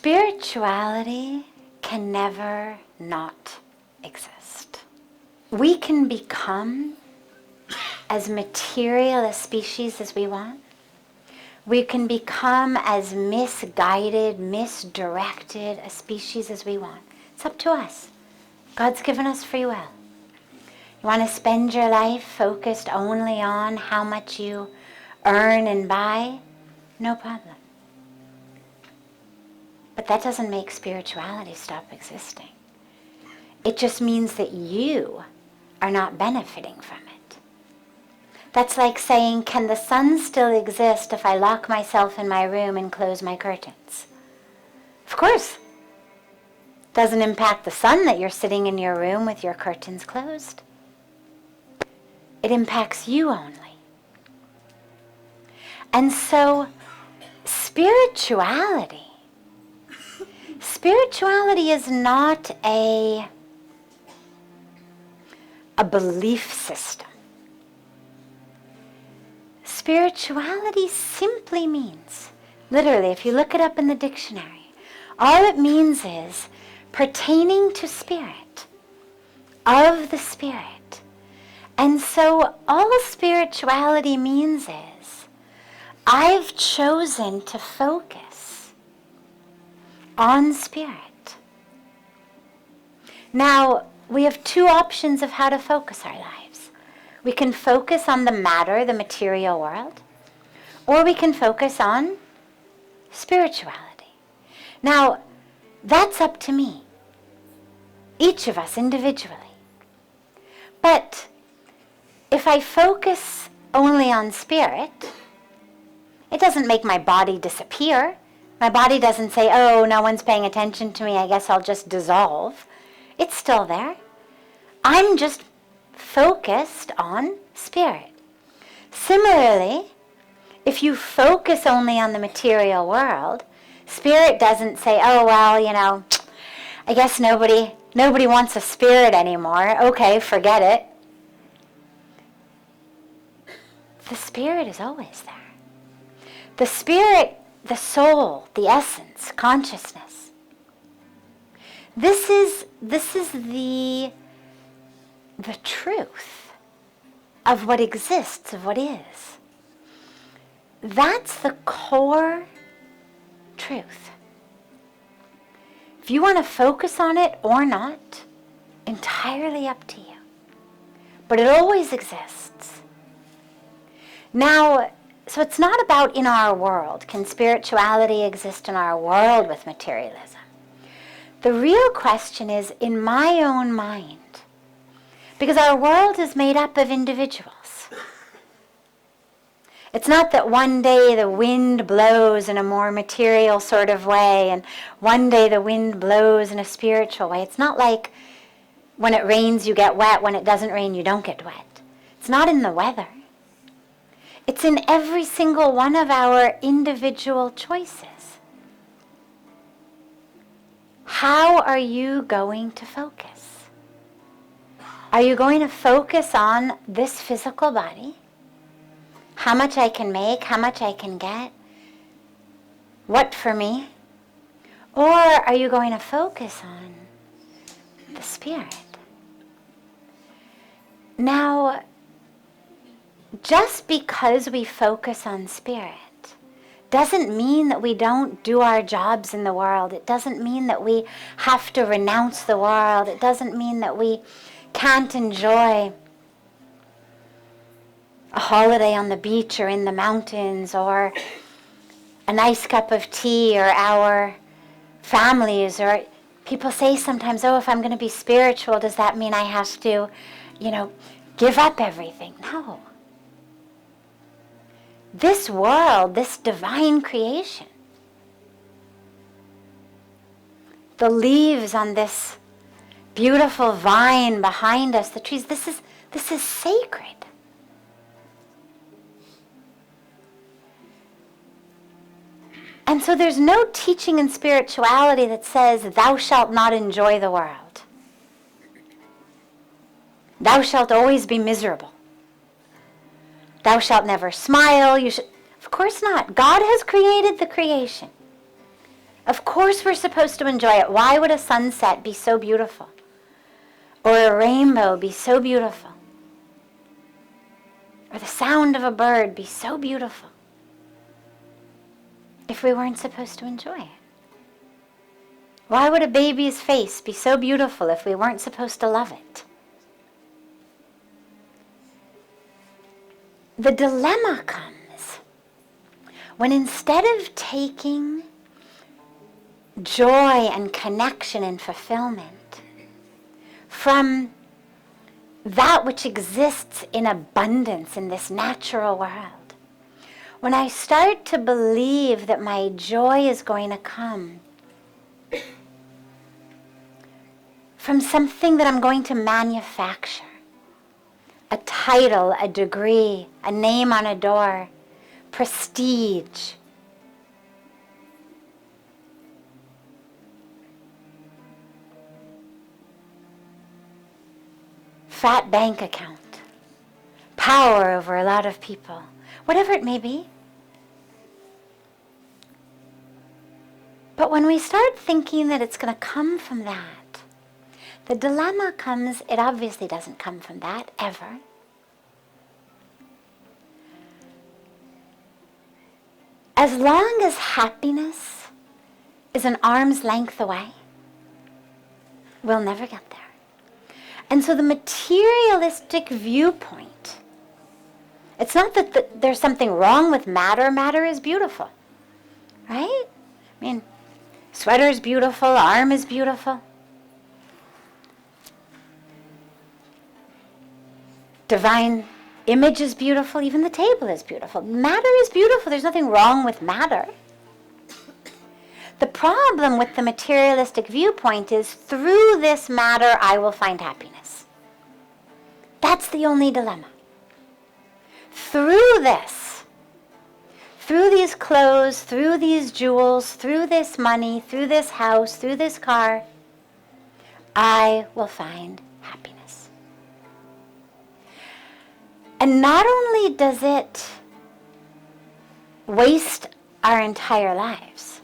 Spirituality can never not exist. We can become as material a species as we want. We can become as misguided, misdirected a species as we want. It's up to us. God's given us free will. You want to spend your life focused only on how much you earn and buy? No problem. But that doesn't make spirituality stop existing. It just means that you are not benefiting from it. That's like saying, can the sun still exist if I lock myself in my room and close my curtains? Of course. Doesn't impact the sun that you're sitting in your room with your curtains closed. It impacts you only. And so, spirituality is not a belief system. Spirituality simply means, literally, if you look it up in the dictionary, all it means is pertaining to spirit, of the spirit. And so all spirituality means is, I've chosen to focus on spirit. Now, we have two options of how to focus our lives. We can focus on the matter, the material world, or we can focus on spirituality. Now, that's up to me, each of us individually. But if I focus only on spirit, it doesn't make my body disappear. My body doesn't say, oh, no one's paying attention to me, I guess I'll just dissolve. It's still there. I'm just focused on spirit. Similarly, if you focus only on the material world, spirit doesn't say, oh, well, I guess nobody wants a spirit anymore. Okay, forget it. The spirit is always there. The spirit, the soul, the essence, consciousness. This is the truth of what exists, of what is. That's the core truth. If you want to focus on it or not, entirely up to you. But it always exists. Now, so it's not about in our world. Can spirituality exist in our world with materialism? The real question is in my own mind. Because our world is made up of individuals. It's not that one day the wind blows in a more material sort of way and one day the wind blows in a spiritual way. It's not like when it rains you get wet, when it doesn't rain you don't get wet. It's not in the weather. It's in every single one of our individual choices. How are you going to focus? Are you going to focus on this physical body? How much I can make, how much I can get? What for me? Or are you going to focus on the spirit? Now, just because we focus on spirit doesn't mean that we don't do our jobs in the world. It doesn't mean that we have to renounce the world. It doesn't mean that we can't enjoy a holiday on the beach or in the mountains or a nice cup of tea or our families. Or people say sometimes, oh, if I'm going to be spiritual, does that mean I have to, give up everything? No. This world, this divine creation, the leaves on this beautiful vine behind us, the trees, this is sacred. And so there's no teaching in spirituality that says, thou shalt not enjoy the world. Thou shalt always be miserable. Thou shalt never smile. Of course not. God has created the creation. Of course we're supposed to enjoy it. Why would a sunset be so beautiful? Or a rainbow be so beautiful? Or the sound of a bird be so beautiful if we weren't supposed to enjoy it? Why would a baby's face be so beautiful if we weren't supposed to love it? The dilemma comes when instead of taking joy and connection and fulfillment from that which exists in abundance in this natural world, when I start to believe that my joy is going to come from something that I'm going to manufacture, a title, a degree, a name on a door, prestige, fat bank account, power over a lot of people, whatever it may be. But when we start thinking that it's going to come from that, the dilemma comes, it obviously doesn't come from that, ever. As long as happiness is an arm's length away, we'll never get there. And so the materialistic viewpoint, it's not that there's something wrong with matter. Matter is beautiful, right? I mean, sweater is beautiful, arm is beautiful. Divine image is beautiful, even the table is beautiful. Matter is beautiful, there's nothing wrong with matter. The problem with the materialistic viewpoint is through this matter I will find happiness. That's the only dilemma. Through this, through these clothes, through these jewels, through this money, through this house, through this car, I will find happiness. And not only does it waste our entire lives,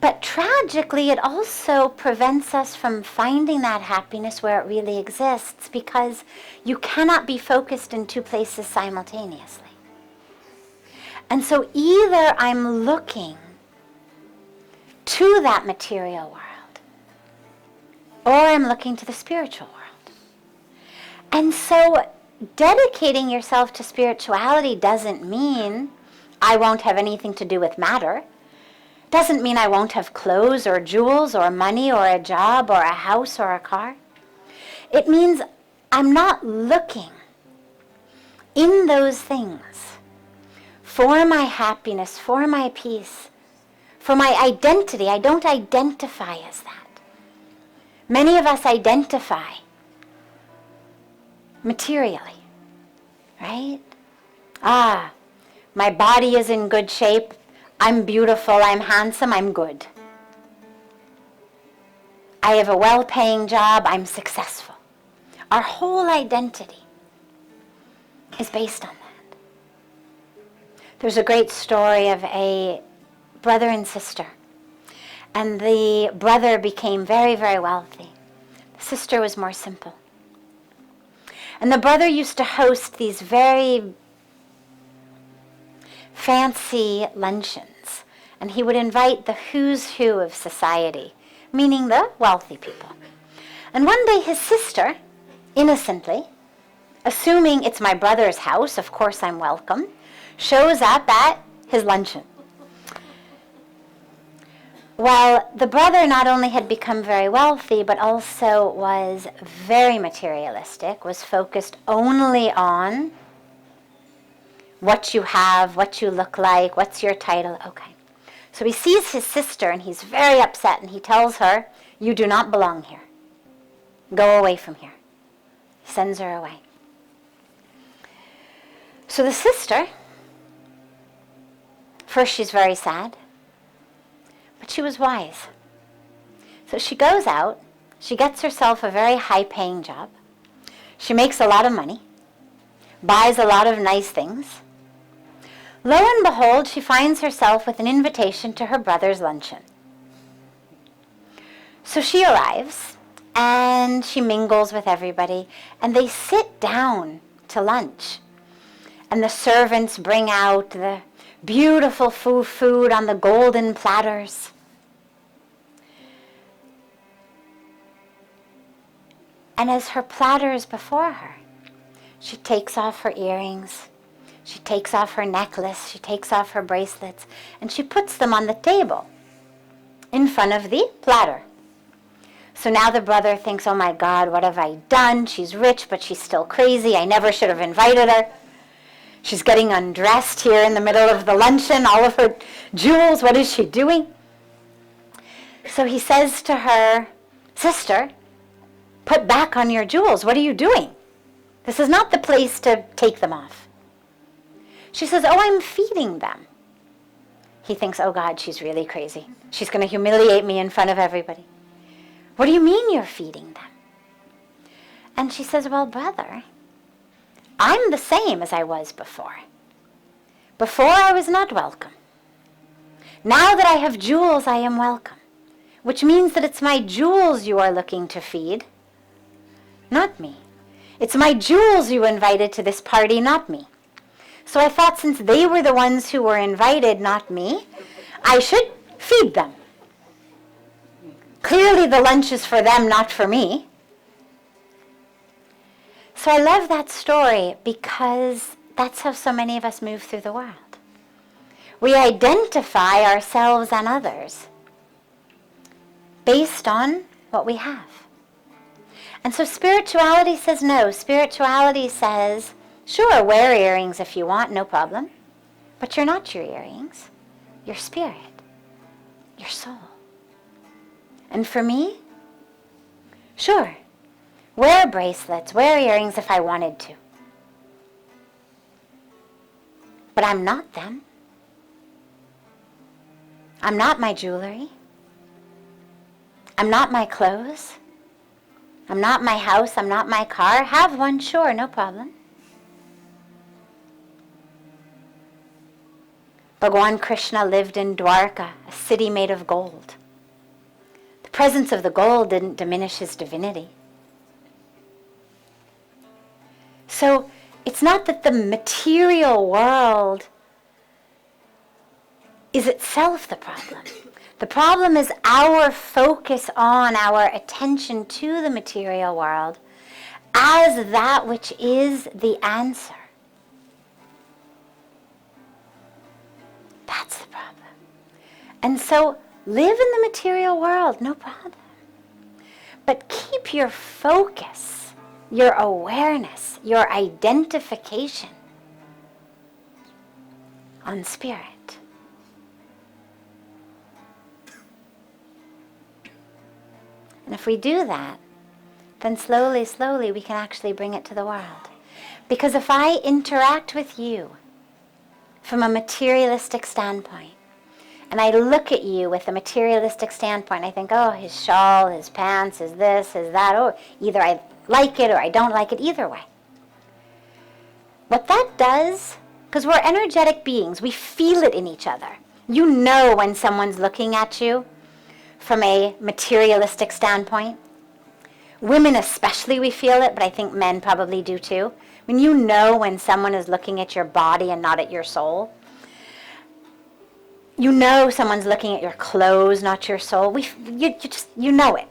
but tragically it also prevents us from finding that happiness where it really exists, because you cannot be focused in two places simultaneously. And so either I'm looking to that material world, or I'm looking to the spiritual world. And so dedicating yourself to spirituality doesn't mean I won't have anything to do with matter. Doesn't mean I won't have clothes or jewels or money or a job or a house or a car. It means I'm not looking in those things for my happiness, for my peace, for my identity. I don't identify as that. Many of us identify materially, right? My body is in good shape. I'm beautiful, I'm handsome, I'm good. I have a well-paying job, I'm successful. Our whole identity is based on that. There's a great story of a brother and sister. And the brother became very, very wealthy. The sister was more simple. And the brother used to host these very fancy luncheons. And he would invite the who's who of society, meaning the wealthy people. And one day his sister, innocently, assuming it's my brother's house, of course I'm welcome, shows up at his luncheon. Well, the brother not only had become very wealthy, but also was very materialistic, was focused only on what you have, what you look like, what's your title, okay. So he sees his sister and he's very upset and he tells her, you do not belong here. Go away from here. He sends her away. So the sister, first she's very sad, but she was wise. So she goes out, she gets herself a very high-paying job, she makes a lot of money, buys a lot of nice things, Lo and behold, she finds herself with an invitation to her brother's luncheon. So she arrives, and she mingles with everybody, and they sit down to lunch. And the servants bring out the beautiful food on the golden platters. And as her platter is before her, she takes off her earrings, she takes off her necklace, she takes off her bracelets, and she puts them on the table in front of the platter. So now the brother thinks, oh my God, what have I done? She's rich, but she's still crazy. I never should have invited her. She's getting undressed here in the middle of the luncheon, all of her jewels, what is she doing? So he says to her, sister, put back on your jewels. What are you doing? This is not the place to take them off. She says, oh, I'm feeding them. He thinks, oh God, she's really crazy. She's going to humiliate me in front of everybody. What do you mean you're feeding them? And she says, well, brother, I'm the same as I was before. Before I was not welcome. Now that I have jewels, I am welcome. Which means that it's my jewels you are looking to feed, not me. It's my jewels you invited to this party, not me. So I thought since they were the ones who were invited, not me, I should feed them. Clearly the lunch is for them, not for me. So I love that story because that's how so many of us move through the world. We identify ourselves and others based on what we have. And so spirituality says no. Spirituality says, sure, wear earrings if you want, no problem. But you're not your earrings. You're spirit. Your soul. And for me, sure, wear bracelets, wear earrings if I wanted to. But I'm not them. I'm not my jewelry. I'm not my clothes. I'm not my house. I'm not my car. Have one, sure, no problem. Bhagwan Krishna lived in Dwarka, a city made of gold. The presence of the gold didn't diminish his divinity. So it's not that the material world is itself the problem. The problem is our focus on, our attention to the material world as that which is the answer. That's the problem. And so live in the material world, no problem. But keep your focus, your awareness, your identification on spirit. And if we do that, then slowly, slowly we can actually bring it to the world. Because if I interact with you from a materialistic standpoint, and I look at you with a materialistic standpoint, I think, oh, his shawl, his pants, his this, his that, oh, either I like it or I don't like it, either way. What that does, because we're energetic beings, we feel it in each other. You know when someone's looking at you from a materialistic standpoint. Women especially, we feel it, but I think men probably do too. When you know when someone is looking at your body and not at your soul. You know someone's looking at your clothes, not your soul. You know it.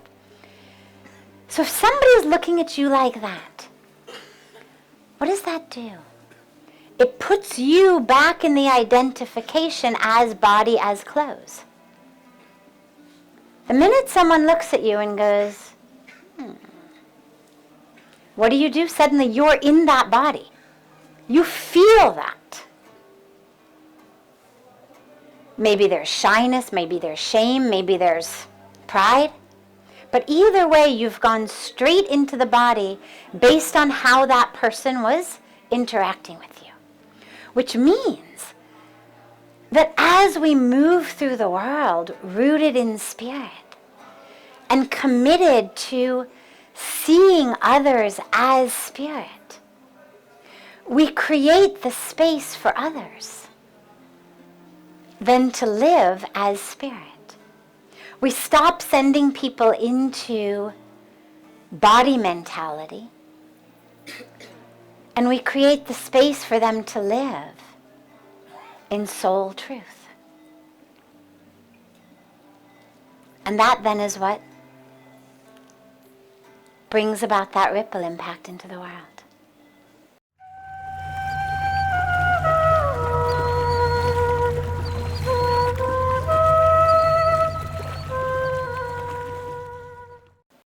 So if somebody is looking at you like that, what does that do? It puts you back in the identification as body, as clothes. The minute someone looks at you and goes, what do? Suddenly you're in that body. You feel that. Maybe there's shyness, maybe there's shame, maybe there's pride. But either way, you've gone straight into the body based on how that person was interacting with you. Which means that as we move through the world, rooted in spirit, and committed to seeing others as spirit, we create the space for others. then to live as spirit. We stop sending people into body mentality, and we create the space for them to live in soul truth. And that then is what brings about that ripple impact into the world.